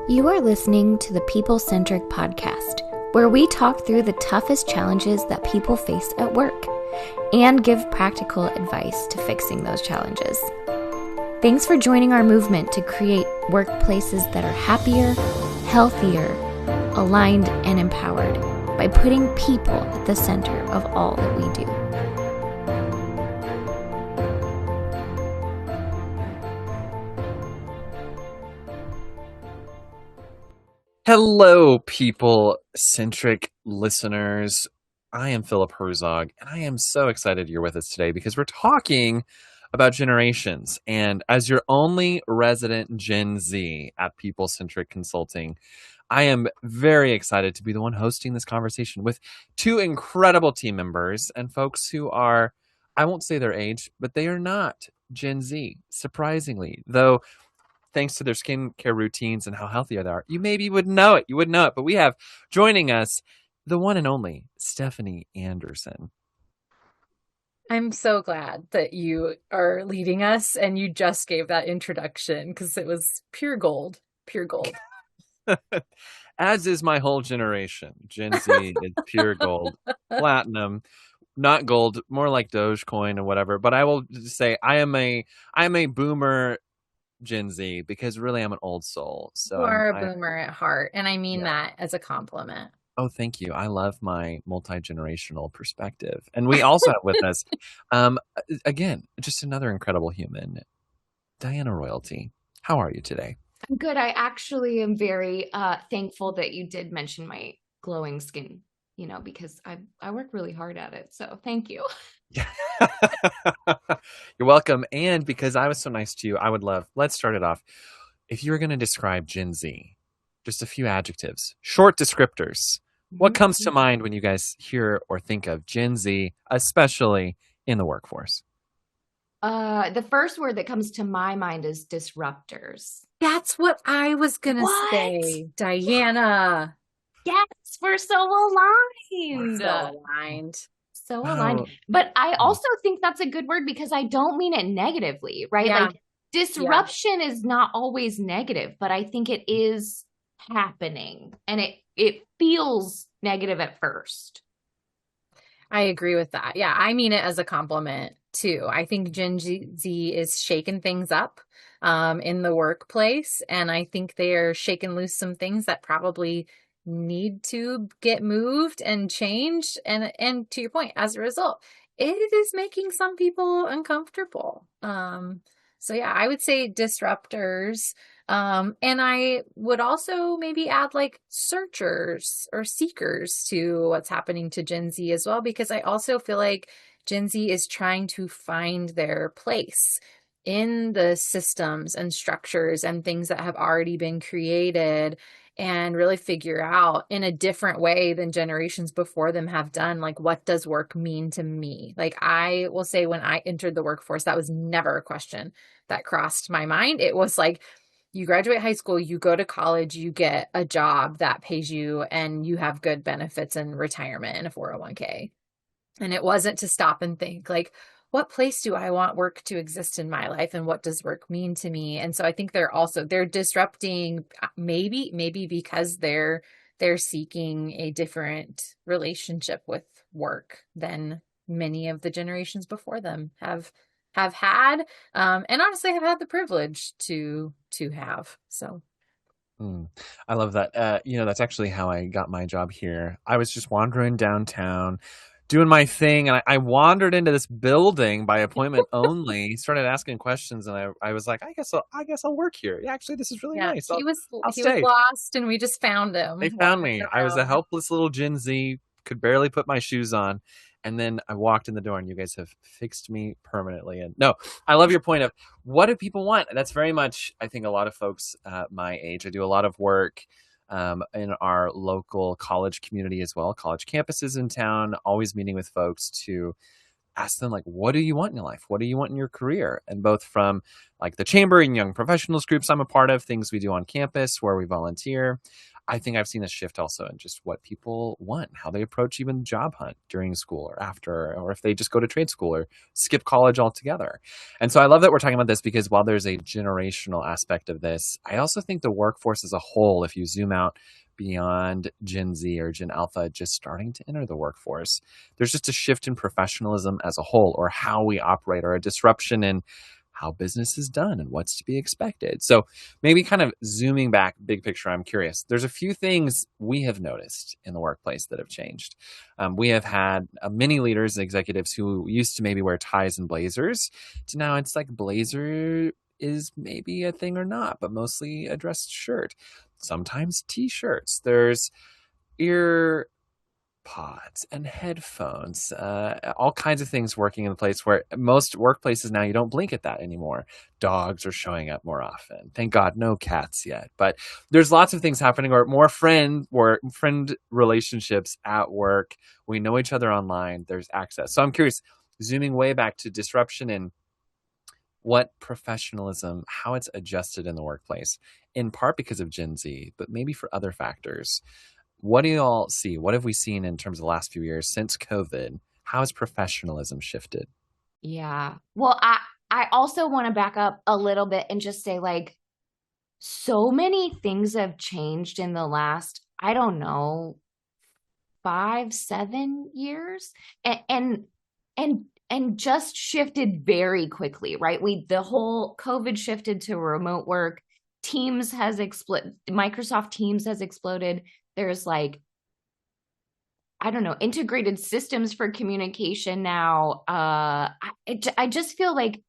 You are listening to the People Centric Podcast, where we talk through the toughest challenges that people face at work and give practical advice to fixing those challenges. Thanks for joining our movement to create workplaces that are happier, healthier, aligned, and empowered by putting people at the center of all that we do. Hello, people-centric listeners. I am Philip Herzog, and I am so excited you're with us today because we're talking about generations. And as your only resident Gen Z at People Centric Consulting, I am very excited to be the one hosting this conversation with two incredible team members and folks who are, I won't say their age, but they are not Gen Z, surprisingly, though. Thanks to their skincare routines and how healthy they are, you maybe would know it. You would know it. But we have joining us the one and only Stephanie Anderson. I'm so glad that you are leading us and you just gave that introduction because it was pure gold. Pure gold. As is my whole generation. Gen Z is pure gold. Platinum. Not gold, more like Dogecoin or whatever. But I will just say I am a boomer Gen Z because really I'm an old soul. So you are a boomer at heart, and I mean that as a compliment. Oh, thank you. I love my multi-generational perspective. And we also have with us, again, just another incredible human, Diana Royalty. How are you today? I'm good. I actually am very thankful that you did mention my glowing skin, because I work really hard at it. So thank you. You're welcome. And because I was so nice to you, I would love, let's start it off. If you were going to describe Gen Z, just a few adjectives, short descriptors, what comes to mind when you guys hear or think of Gen Z, especially in the workforce? The first word that comes to my mind is disruptors. That's what I was going to say, Diana. Yes, we're so aligned. So aligned. But I also think that's a good word because I don't mean it negatively, right? Yeah. Like disruption is not always negative, but I think it is happening and it feels negative at first. I agree with that. Yeah, I mean it as a compliment too. I think Gen Z is shaking things up in the workplace, and I think they're shaking loose some things that probably need to get moved and changed, and to your point, as a result, it is making some people uncomfortable. So yeah, I would say disruptors, and I would also maybe add like searchers or seekers to what's happening to Gen Z as well, because I also feel like Gen Z is trying to find their place in the systems and structures and things that have already been created, and really figure out in a different way than generations before them have done, like, what does work mean to me? Like, I will say when I entered the workforce, that was never a question that crossed my mind. It was like, you graduate high school, you go to college, you get a job that pays you, and you have good benefits and retirement and a 401k. And it wasn't to stop and think, like, what place do I want work to exist in my life, and what does work mean to me? And so I think they're disrupting, maybe because they're seeking a different relationship with work than many of the generations before them have had, and honestly have had the privilege to have. So I love that. That's actually how I got my job here. I was just wandering downtown doing my thing, and I wandered into this building by appointment only, started asking questions, and I was like, I guess I'll work here. Yeah, actually, this is really nice. He was lost, and we just found him. They found me. I was a helpless little Gen Z, could barely put my shoes on, and then I walked in the door, and you guys have fixed me permanently. And no, I love your point of what do people want? That's very much, I think, a lot of folks my age. I do a lot of work in our local college community as well, college campuses in town, always meeting with folks to ask them, like, what do you want in your life? What do you want in your career? And both from like the chamber and young professionals groups I'm a part of, things we do on campus where we volunteer. I think I've seen a shift also in just what people want, how they approach even job hunt during school or after, or if they just go to trade school or skip college altogether. And so I love that we're talking about this, because while there's a generational aspect of this, I also think the workforce as a whole, if you zoom out beyond Gen Z or Gen Alpha just starting to enter the workforce, there's just a shift in professionalism as a whole, or how we operate, or a disruption in how business is done and what's to be expected. So maybe kind of zooming back big picture, I'm curious. There's a few things we have noticed in the workplace that have changed. We have had many leaders and executives who used to maybe wear ties and blazers to now it's like blazer is maybe a thing or not, but mostly a dress shirt, sometimes t-shirts. There's ear pods and headphones, all kinds of things working in the place where most workplaces now you don't blink at that anymore. Dogs are showing up more often. Thank God, no cats yet. But there's lots of things happening, or more friend relationships at work. We know each other online. There's access. So I'm curious, zooming way back to disruption and what professionalism, how it's adjusted in the workplace, in part because of Gen Z, but maybe for other factors. What do you all see? What have we seen in terms of the last few years since COVID? How has professionalism shifted? Yeah. Well, I also want to back up a little bit and just say, like, so many things have changed in the last, I don't know, 5-7 years, and just shifted very quickly, right? The whole COVID shifted to remote work. Teams has exploded. Microsoft Teams has exploded. There's like, I don't know, integrated systems for communication now. I just feel like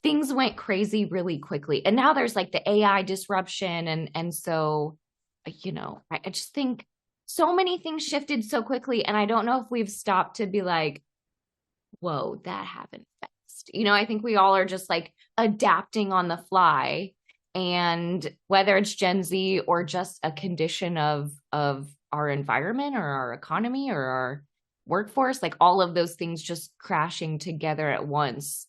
things went crazy really quickly. And now there's like the AI disruption. And so, I just think so many things shifted so quickly. And I don't know if we've stopped to be like, whoa, that happened fast. I think we all are just like adapting on the fly. And whether it's Gen Z or just a condition of our environment or our economy or our workforce, like all of those things just crashing together at once,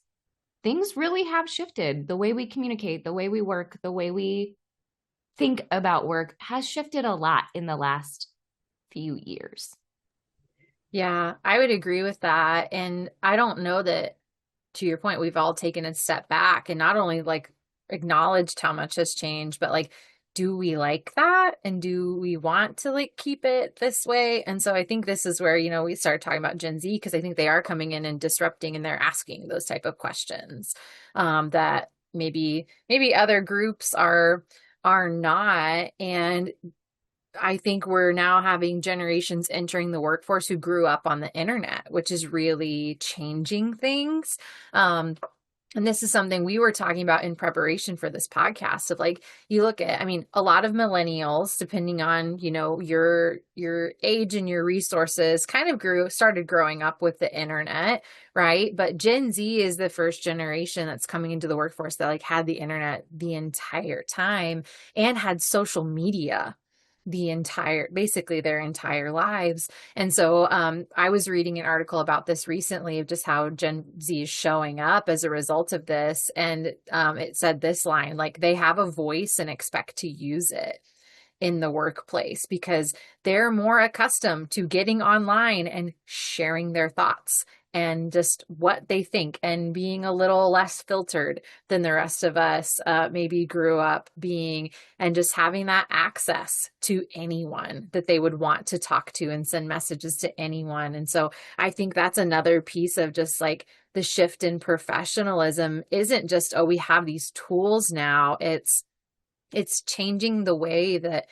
things really have shifted. The way we communicate, the way we work, the way we think about work has shifted a lot in the last few years. Yeah, I would agree with that. And I don't know that, to your point, we've all taken a step back and not only like acknowledged how much has changed, but like, do we like that? And do we want to like keep it this way? And so I think this is where, we start talking about Gen Z, because I think they are coming in and disrupting, and they're asking those type of questions that maybe other groups are not. And I think we're now having generations entering the workforce who grew up on the internet, which is really changing things. And this is something we were talking about in preparation for this podcast of like, you look at, a lot of millennials, depending on, your age and your resources, kind of started growing up with the internet, right? But Gen Z is the first generation that's coming into the workforce that like had the internet the entire time and had social media basically their entire lives. And so I was reading an article about this recently of just how Gen Z is showing up as a result of this. And it said this line, like, they have a voice and expect to use it in the workplace because they're more accustomed to getting online and sharing their thoughts and just what they think and being a little less filtered than the rest of us maybe grew up being, and just having that access to anyone that they would want to talk to and send messages to anyone. And so I think that's another piece of just like the shift in professionalism isn't just, oh, we have these tools now. It's changing the way that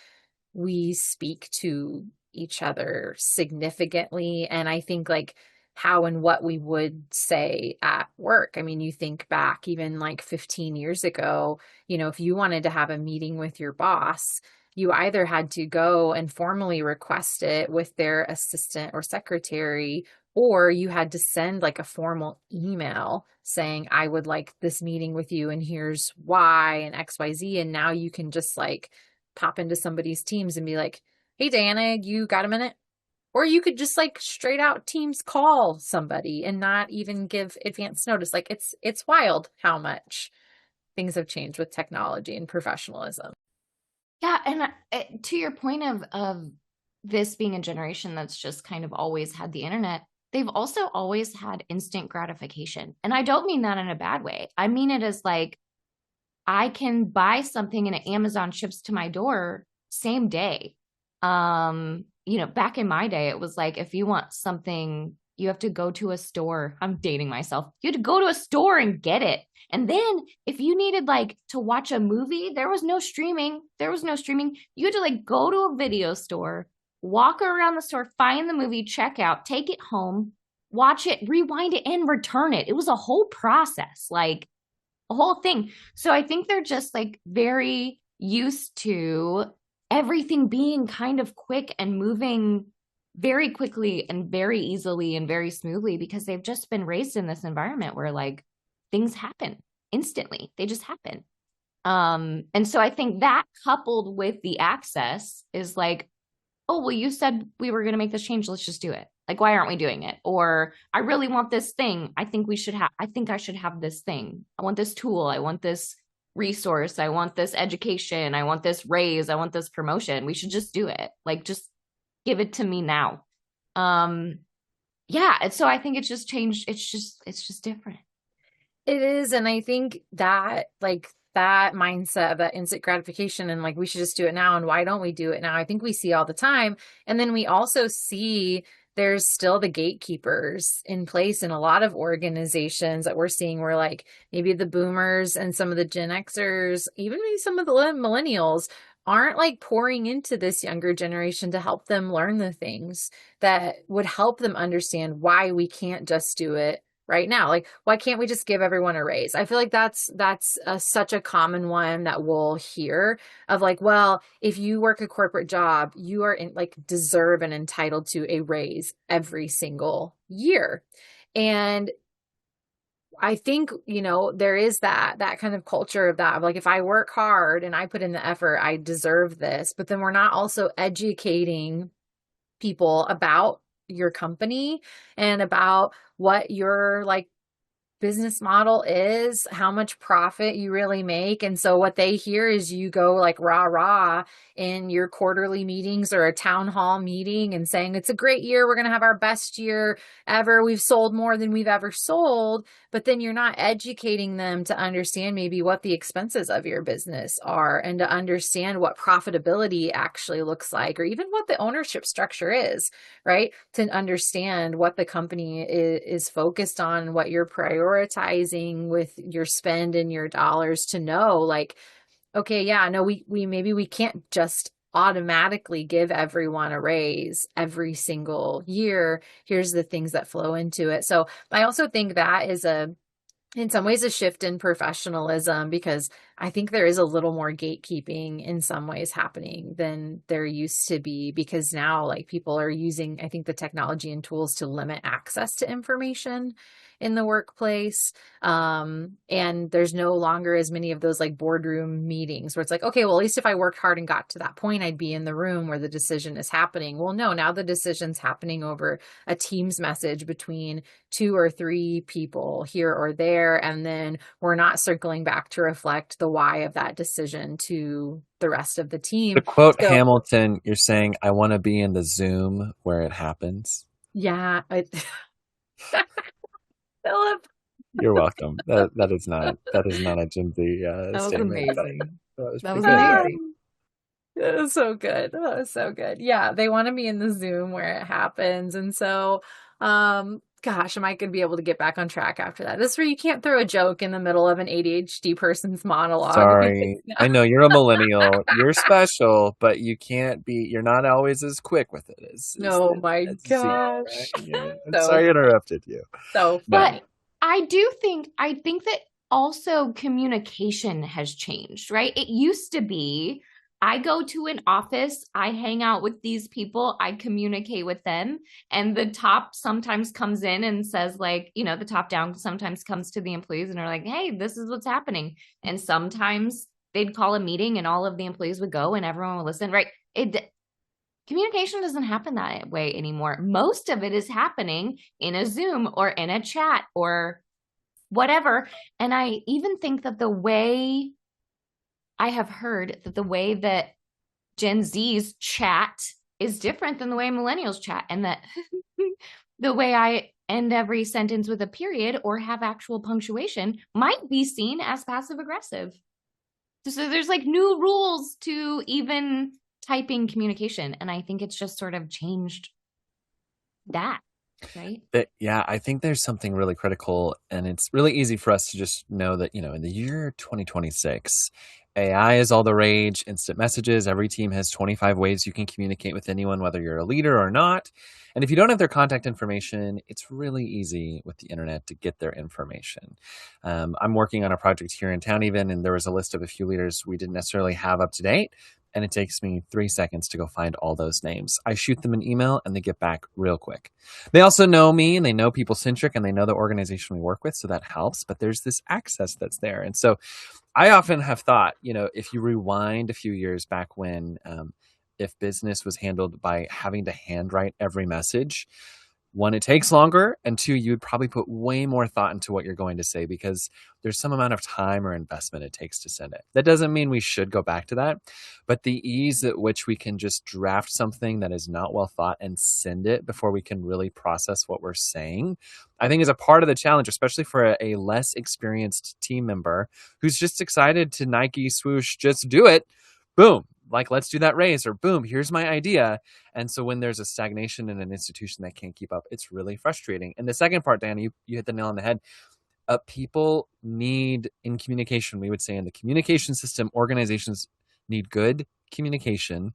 we speak to each other significantly. And I think like how and what we would say at work. You think back even like 15 years ago, if you wanted to have a meeting with your boss, you either had to go and formally request it with their assistant or secretary, or you had to send like a formal email saying, I would like this meeting with you and here's why and XYZ. And now you can just like pop into somebody's Teams and be like, hey, Diana, you got a minute? Or you could just like straight out Teams call somebody and not even give advance notice. Like it's wild how much things have changed with technology and professionalism. Yeah. to your point of this being a generation that's just kind of always had the internet, they've also always had instant gratification. And I don't mean that in a bad way. I mean it as like, I can buy something and Amazon ships to my door same day. Back in my day, it was like, if you want something, you have to go to a store. I'm dating myself. You had to go to a store and get it. And then if you needed like to watch a movie, there was no streaming. You had to like go to a video store, walk around the store, find the movie, check out, take it home, watch it, rewind it, and return it. It was a whole process, like a whole thing. So I think they're just like very used to everything being kind of quick and moving very quickly and very easily and very smoothly, because they've just been raised in this environment where like things happen instantly. They just happen. And so I think that coupled with the access is like, oh, well, you said we were going to make this change. Let's just do it. Like, why aren't we doing it? Or I really want this thing. I think I should have this thing. I want this tool. I want this resource. I want this education. I want this raise. I want this promotion. We should just do it. Like, just give it to me now. Yeah. And so I think it's just changed. It's just different. It is. And I think that like that mindset of that instant gratification and like, we should just do it now. And why don't we do it now? I think we see all the time. And then we also see there's still the gatekeepers in place in a lot of organizations that we're seeing where like maybe the boomers and some of the Gen Xers, even maybe some of the millennials aren't like pouring into this younger generation to help them learn the things that would help them understand why we can't just do it right now. Like, why can't we just give everyone a raise? I feel like that's such a common one that we'll hear of like, well, if you work a corporate job, you are deserve and entitled to a raise every single year. And I think, there is that kind of culture of that, of like, if I work hard and I put in the effort, I deserve this. But then we're not also educating people about your company and about what your like business model is, how much profit you really make. And so what they hear is you go like rah rah in your quarterly meetings or a town hall meeting and saying it's a great year, we're going to have our best year ever, we've sold more than we've ever sold. But then you're not educating them to understand maybe what the expenses of your business are and to understand what profitability actually looks like, or even what the ownership structure is, right? To understand what the company is focused on, what you're prioritizing with your spend and your dollars, to know like, okay, yeah, no, we maybe we can't just automatically give everyone a raise every single year. Here's the things that flow into it. So I also think that is in some ways a shift in professionalism, because I think there is a little more gatekeeping in some ways happening than there used to be, because now like people are using, I think, the technology and tools to limit access to information in the workplace. And there's no longer as many of those like boardroom meetings where it's like, okay, well, at least if I worked hard and got to that point, I'd be in the room where the decision is happening. Well, no, now the decision's happening over a Teams message between 2 or 3 people here or there. And then we're not circling back to reflect the why of that decision to the rest of the team. To quote Hamilton, you're saying, I want to be in the Zoom where it happens. Yeah. Philip. You're welcome. That is not a Gen Z that was statement. Amazing. That was amazing. That was so good. That was so good. Yeah, they want to be in the Zoom where it happens. And so, gosh, am I going to be able to get back on track after that? This is where you can't throw a joke in the middle of an ADHD person's monologue. Sorry. I know you're a millennial. You're special, but you're not always as quick with it as my gosh. Right? Yeah. Sorry I interrupted you. So funny. But I think that also communication has changed, right? It used to be, I go to an office, I hang out with these people, I communicate with them, and the top sometimes comes in and says like, the top down sometimes comes to the employees and are like, hey, this is what's happening. And sometimes they'd call a meeting and all of the employees would go and everyone would listen, right? Communication doesn't happen that way anymore. Most of it is happening in a Zoom or in a chat or whatever. And I even think that I have heard that the way that Gen Z's chat is different than the way millennials chat, and that the way I end every sentence with a period or have actual punctuation might be seen as passive aggressive. So there's like new rules to even typing communication, and I think it's just sort of changed that, right? Yeah, I think there's something really critical, and it's really easy for us to just know that, in the year 2026, AI is all the rage, instant messages. Every team has 25 ways you can communicate with anyone, whether you're a leader or not. And if you don't have their contact information, it's really easy with the internet to get their information. I'm working on a project here in town even, and there was a list of a few leaders we didn't necessarily have up to date. And it takes me 3 seconds to go find all those names. I shoot them an email and they get back real quick. They also know me and they know People Centric and they know the organization we work with. So that helps. But there's this access that's there. And so I often have thought, if you rewind a few years back when, if business was handled by having to handwrite every message, one, it takes longer, and two, you would probably put way more thought into what you're going to say because there's some amount of time or investment it takes to send it. That doesn't mean we should go back to that, but the ease at which we can just draft something that is not well thought and send it before we can really process what we're saying, I think is a part of the challenge, especially for a less experienced team member who's just excited to Nike swoosh, just do it. Boom. Like, let's do that race, or boom, here's my idea. And so when there's a stagnation in an institution that can't keep up, it's really frustrating. And the second part, Diana, you hit the nail on the head. People need, in communication, we would say in the communication system, organizations need good communication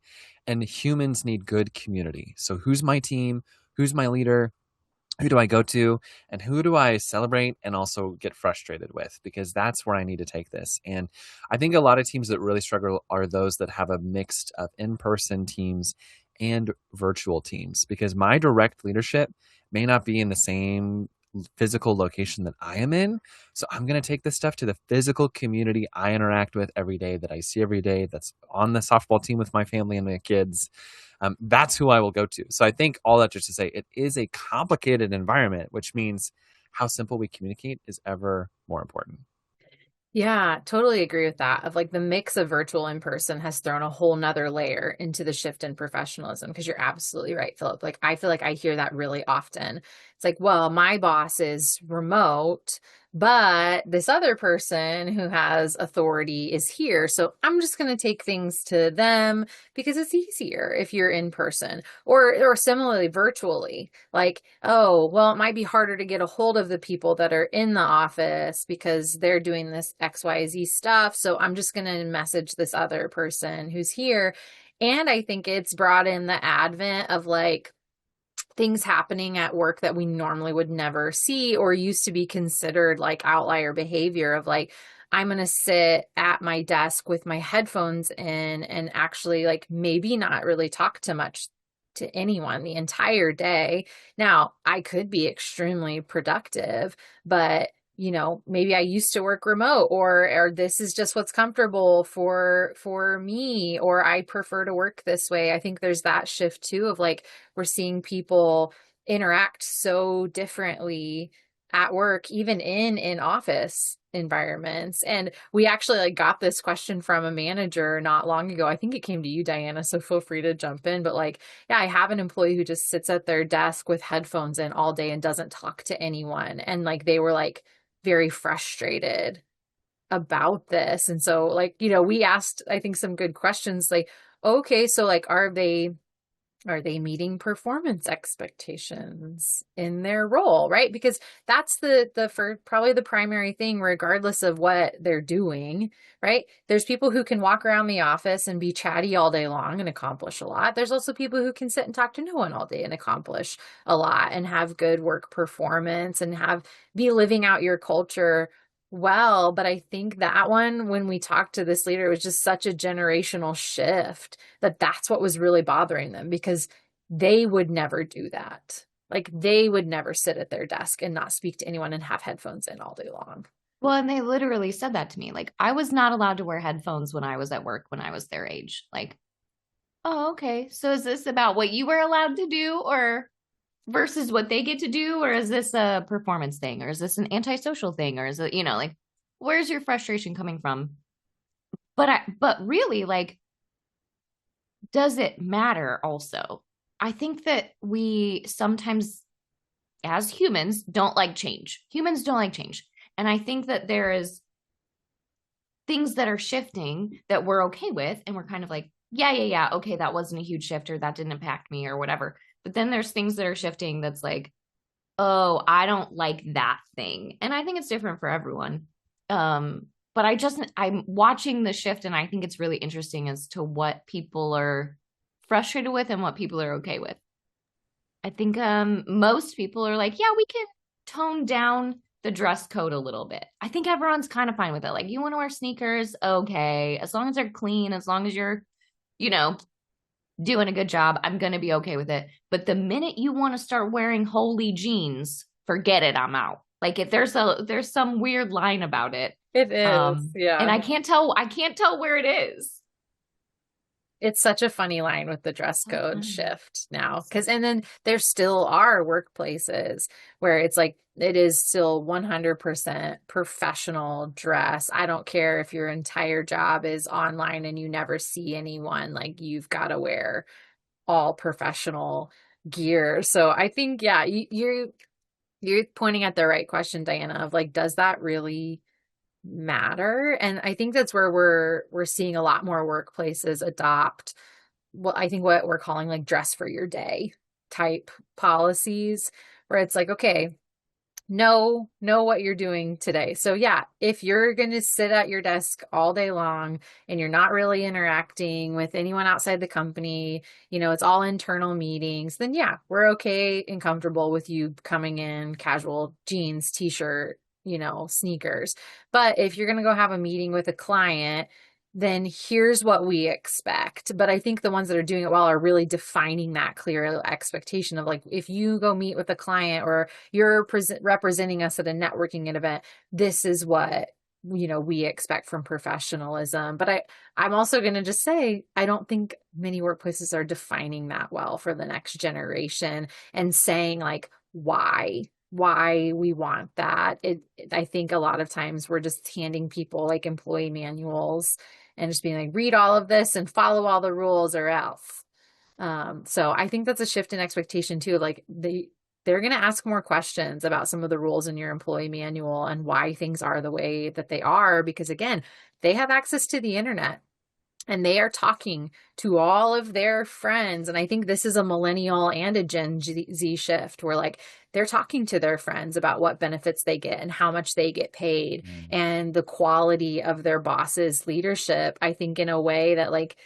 and humans need good community. So who's my team? Who's my leader? Who do I go to, and who do I celebrate and also get frustrated with? Because that's where I need to take this. And I think a lot of teams that really struggle are those that have a mix of in-person teams and virtual teams, because my direct leadership may not be in the same physical location that I am in. So I'm going to take this stuff to the physical community I interact with every day, that I see every day, that's on the softball team with my family and my kids. That's who I will go to. So I think all that just to say, it is a complicated environment, which means how simple we communicate is ever more important. Yeah, totally agree with that. Of like the mix of virtual in person has thrown a whole nother layer into the shift in professionalism. Because you're absolutely right, Philip. Like I feel like I hear that really often. It's like, well, my boss is remote, but this other person who has authority is here. So I'm just going to take things to them because it's easier if you're in person, or similarly virtually. Like, oh, well, it might be harder to get a hold of the people that are in the office because they're doing this XYZ stuff. So I'm just going to message this other person who's here. And I think it's brought in the advent of like things happening at work that we normally would never see or used to be considered like outlier behavior of like, I'm going to sit at my desk with my headphones in and actually like maybe not really talk too much to anyone the entire day. Now, I could be extremely productive, but maybe I used to work remote, or this is just what's comfortable for me, or I prefer to work this way. I think there's that shift too of like, we're seeing people interact so differently at work, even in office environments. And we actually like got this question from a manager not long ago. I think it came to you, Diana, so feel free to jump in. But like, yeah, I have an employee who just sits at their desk with headphones in all day and doesn't talk to anyone. And like, they were like very frustrated about this. And so like, we asked, I think, some good questions like, okay, so like, are they meeting performance expectations in their role, right? Because that's for probably the primary thing, regardless of what they're doing, right? There's people who can walk around the office and be chatty all day long and accomplish a lot. There's also people who can sit and talk to no one all day and accomplish a lot and have good work performance and be living out your culture well. But I think that one, when we talked to this leader, it was just such a generational shift that's what was really bothering them, because they would never do that. Like they would never sit at their desk and not speak to anyone and have headphones in all day long. Well, and they literally said that to me. Like, I was not allowed to wear headphones when I was at work when I was their age. Like, oh, okay. So is this about what you were allowed to do or versus what they get to do? Or is this a performance thing? Or is this an antisocial thing? Or is it, like, where's your frustration coming from? But really, like, does it matter also? I think that we sometimes, as humans, don't like change. Humans don't like change. And I think that there is things that are shifting that we're okay with. And we're kind of like, yeah. Okay, that wasn't a huge shift, or that didn't impact me or whatever. But then there's things that are shifting that's like, oh, I don't like that thing. And I think it's different for everyone. But I'm watching the shift, and I think it's really interesting as to what people are frustrated with and what people are okay with. I think most people are like, yeah, we can tone down the dress code a little bit. I think everyone's kind of fine with it. Like, you want to wear sneakers, okay. As long as they're clean, as long as you're, you know, doing a good job, I'm going to be okay with it. But the minute you want to start wearing holy jeans, forget it, I'm out. Like, if there's some weird line about it. It is, yeah. And I can't tell where it is. It's such a funny line with the dress code shift now. And then there still are workplaces where it's like, it is still 100% professional dress. I don't care if your entire job is online and you never see anyone, like, you've got to wear all professional gear. So I think, yeah, you're pointing at the right question, Diana, of like, does that really matter? And I think that's where we're seeing a lot more workplaces adopt I think what we're calling like dress for your day type policies, where it's like, okay, know what you're doing today. So yeah, if you're going to sit at your desk all day long and you're not really interacting with anyone outside the company, it's all internal meetings, then yeah, we're okay and comfortable with you coming in casual jeans, t-shirt, sneakers. But if you're going to go have a meeting with a client, then here's what we expect. But I think the ones that are doing it well are really defining that clear expectation of like, if you go meet with a client or you're representing us at a networking event, this is what, we expect from professionalism. But I'm also going to just say, I don't think many workplaces are defining that well for the next generation and saying like, why we want that. I think a lot of times we're just handing people like employee manuals and just being like, read all of this and follow all the rules or else. So I think that's a shift in expectation too. Like they're going to ask more questions about some of the rules in your employee manual and why things are the way that they are, because again, they have access to the internet. And they are talking to all of their friends. And I think this is a millennial and a Gen Z shift where like they're talking to their friends about what benefits they get and how much they get paid and the quality of their boss's leadership. I think in a way that like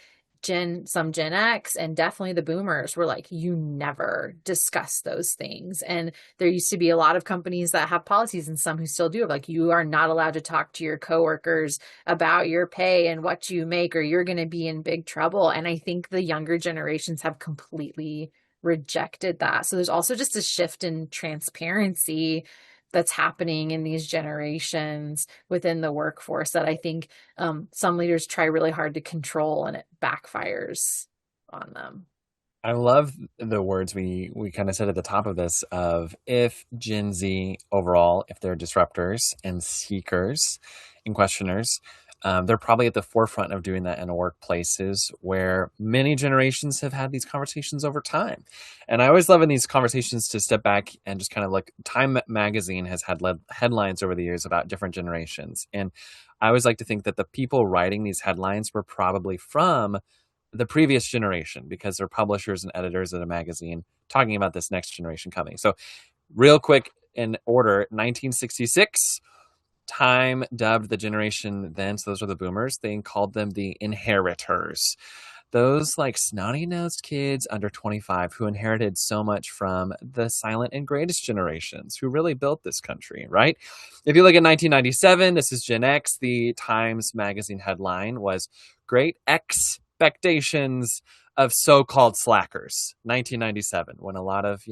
some Gen X and definitely the boomers were like, you never discuss those things. And there used to be a lot of companies that have policies and some who still do, like, you are not allowed to talk to your coworkers about your pay and what you make, or you're going to be in big trouble. And I think the younger generations have completely rejected that. So there's also just a shift in transparency that's happening in these generations within the workforce that I think some leaders try really hard to control, and it backfires on them. I love the words we kind of said at the top of this of, if Gen Z overall, if they're disruptors and seekers and questioners, they're probably at the forefront of doing that in workplaces where many generations have had these conversations over time. And I always love in these conversations to step back and just kind of look. Time magazine has had headlines over the years about different generations. And I always like to think that the people writing these headlines were probably from the previous generation, because they're publishers and editors at a magazine talking about this next generation coming. So real quick in order, 1966, Time dubbed the generation then, so those were the boomers, they called them the inheritors. Those like snotty-nosed kids under 25 who inherited so much from the silent and greatest generations who really built this country, right? If you look at 1997, this is Gen X. The Times Magazine headline was Great Expectations of So-Called Slackers. 1997, when a lot of,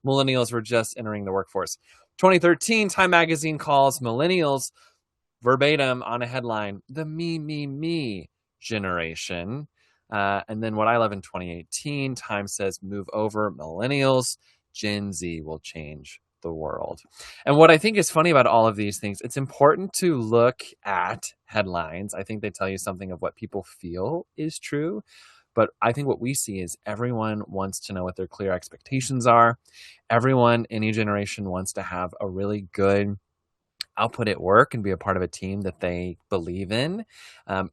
millennials were just entering the workforce. 2013, Time Magazine calls millennials verbatim on a headline, the me generation. And then what I love in 2018, Time says, move over millennials, Gen Z will change the world. And what I think is funny about all of these things, it's important to look at headlines. I think they tell you something of what people feel is true. But I think what we see is everyone wants to know what their clear expectations are. Everyone, any generation, wants to have a really good output at work and be a part of a team that they believe in.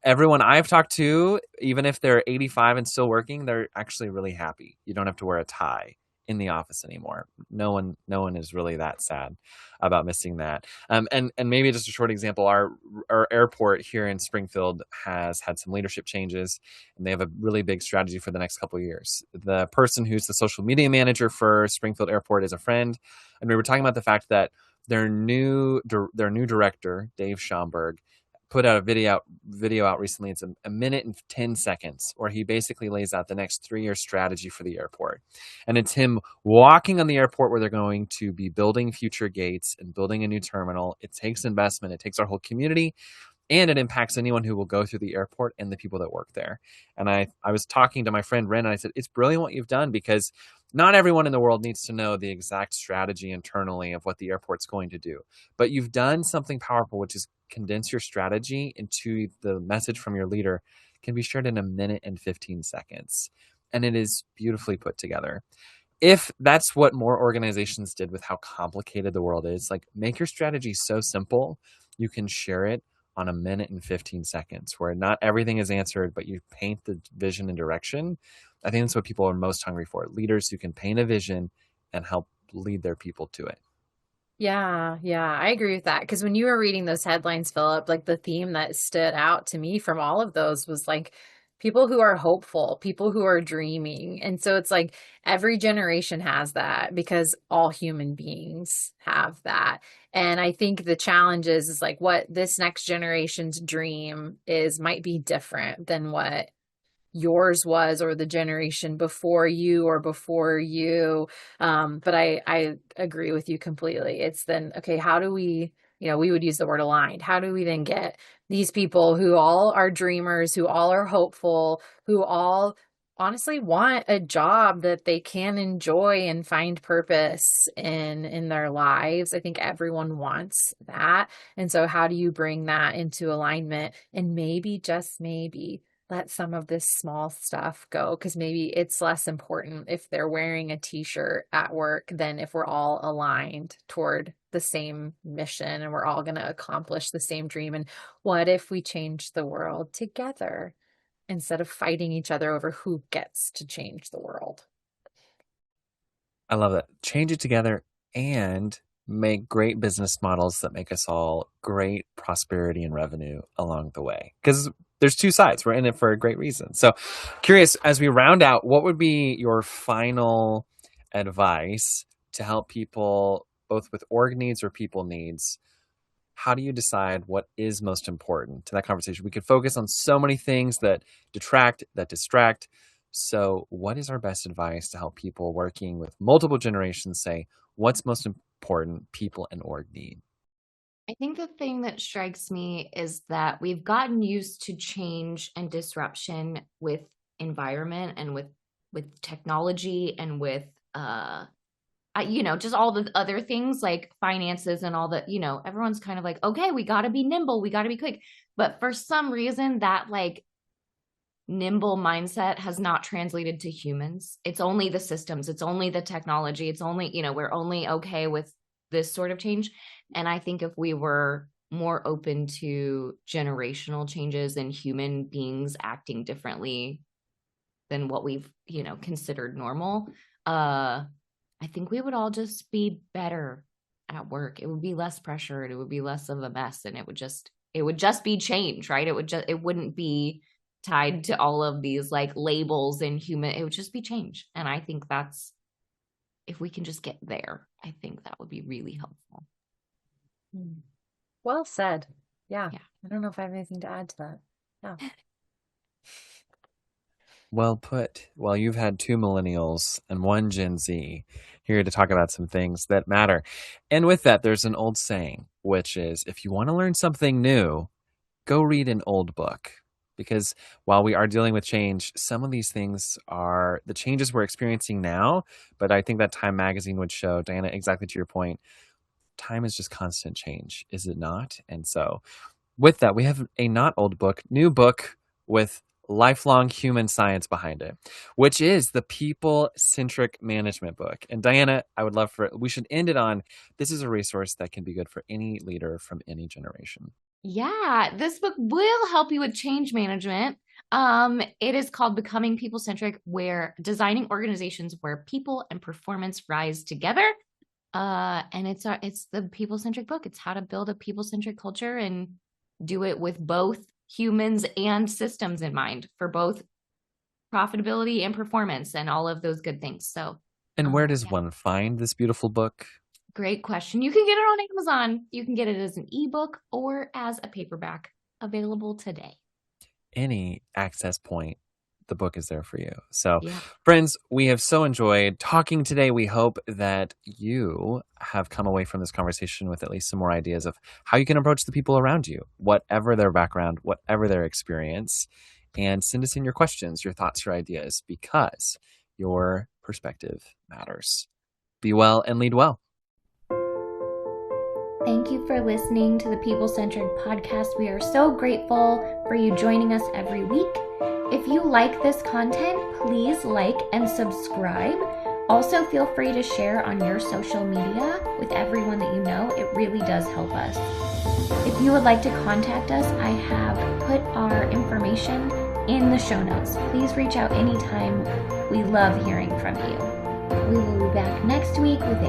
Everyone I've talked to, even if they're 85 and still working, they're actually really happy. You don't have to wear a tie in the office anymore. No one is really that sad about missing that. And maybe just a short example, our airport here in Springfield has had some leadership changes, and they have a really big strategy for the next couple of years. The person who's the social media manager for Springfield Airport is a friend, and we were talking about the fact that their new director, Dave Schomburg, put out a video out recently. It's a minute and 10 seconds where he basically lays out the next 3-year strategy for the airport. And it's him walking on the airport where they're going to be building future gates and building a new terminal. It takes investment. It takes our whole community. And it impacts anyone who will go through the airport and the people that work there. And I was talking to my friend Ren, and I said, it's brilliant what you've done, because not everyone in the world needs to know the exact strategy internally of what the airport's going to do. But you've done something powerful, which is condense your strategy into the message from your leader can be shared in a minute and 15 seconds. And it is beautifully put together. If that's what more organizations did with how complicated the world is, like, make your strategy so simple, you can share it on a minute and 15 seconds, where not everything is answered, but you paint the vision and direction. I think that's what people are most hungry for. Leaders who can paint a vision and help lead their people to it. Yeah, I agree with that. Because when you were reading those headlines, Philip, like the theme that stood out to me from all of those was like people who are hopeful, people who are dreaming. And so it's like every generation has that, because all human beings have that. And I think the challenge is like what this next generation's dream is might be different than what yours was, or the generation before you or before you. But I agree with you completely. It's then, okay, how do we, we would use the word aligned. How do we then get these people who all are dreamers, who all are hopeful, who all honestly want a job that they can enjoy and find purpose in their lives? I think everyone wants that. And so how do you bring that into alignment, and maybe, just maybe, let some of this small stuff go, because maybe it's less important if they're wearing a t-shirt at work than if we're all aligned toward the same mission and we're all going to accomplish the same dream. And what if we change the world together instead of fighting each other over who gets to change the world? I love that. Change it together and make great business models that make us all great prosperity and revenue along the way. Because there's two sides. We're in it for a great reason. So curious, as we round out, what would be your final advice to help people, both with org needs or people needs? How do you decide what is most important to that conversation? We could focus on so many things that detract, that distract. So what is our best advice to help people working with multiple generations say what's most important people and org need? I think the thing that strikes me is that we've gotten used to change and disruption with environment and with technology and with just all the other things like finances and all the, everyone's kind of like, okay, we got to be nimble, we got to be quick. But for some reason that like nimble mindset has not translated to humans. It's only the systems, it's only the technology, it's only, we're only okay with this sort of change. And I think if we were more open to generational changes and human beings acting differently than what we've, considered normal, I think we would all just be better at work. It would be less pressured. It would be less of a mess. And it would just be change, right? It wouldn't be tied to all of these like labels and human, it would just be change. And I think if we can just get there, I think that would be really helpful. Well said. Yeah. I don't know if I have anything to add to that. Yeah. Well put. Well, you've had 2 millennials and 1 Gen Z here to talk about some things that matter. And with that, there's an old saying, which is, if you want to learn something new, go read an old book. Because while we are dealing with change, some of these things are the changes we're experiencing now. But I think that Time magazine would show, Diana, exactly to your point, time is just constant change, is it not? And so with that, we have a not old book, new book with lifelong human science behind it, which is the People Centric Management book. And Diana, we should end it on, this is a resource that can be good for any leader from any generation. Yeah, this book will help you with change management. It is called Becoming People Centric, where designing organizations where people and performance rise together. And it's the People Centric book. It's how to build a people centric culture and do it with both humans and systems in mind for both profitability and performance and all of those good things. So, and where does one find this beautiful book? Great question. You can get it on Amazon. You can get it as an ebook or as a paperback, available today. Any access point, the book is there for you. So, friends, we have so enjoyed talking today. We hope that you have come away from this conversation with at least some more ideas of how you can approach the people around you, whatever their background, whatever their experience, and send us in your questions, your thoughts, your ideas, because your perspective matters. Be well and lead well. Thank you for listening to the People Centric Podcast. We are so grateful for you joining us every week. If you like this content, please like and subscribe. Also, feel free to share on your social media with everyone that you know. It really does help us. If you would like to contact us, I have put our information in the show notes. Please reach out anytime. We love hearing from you. We will be back next week with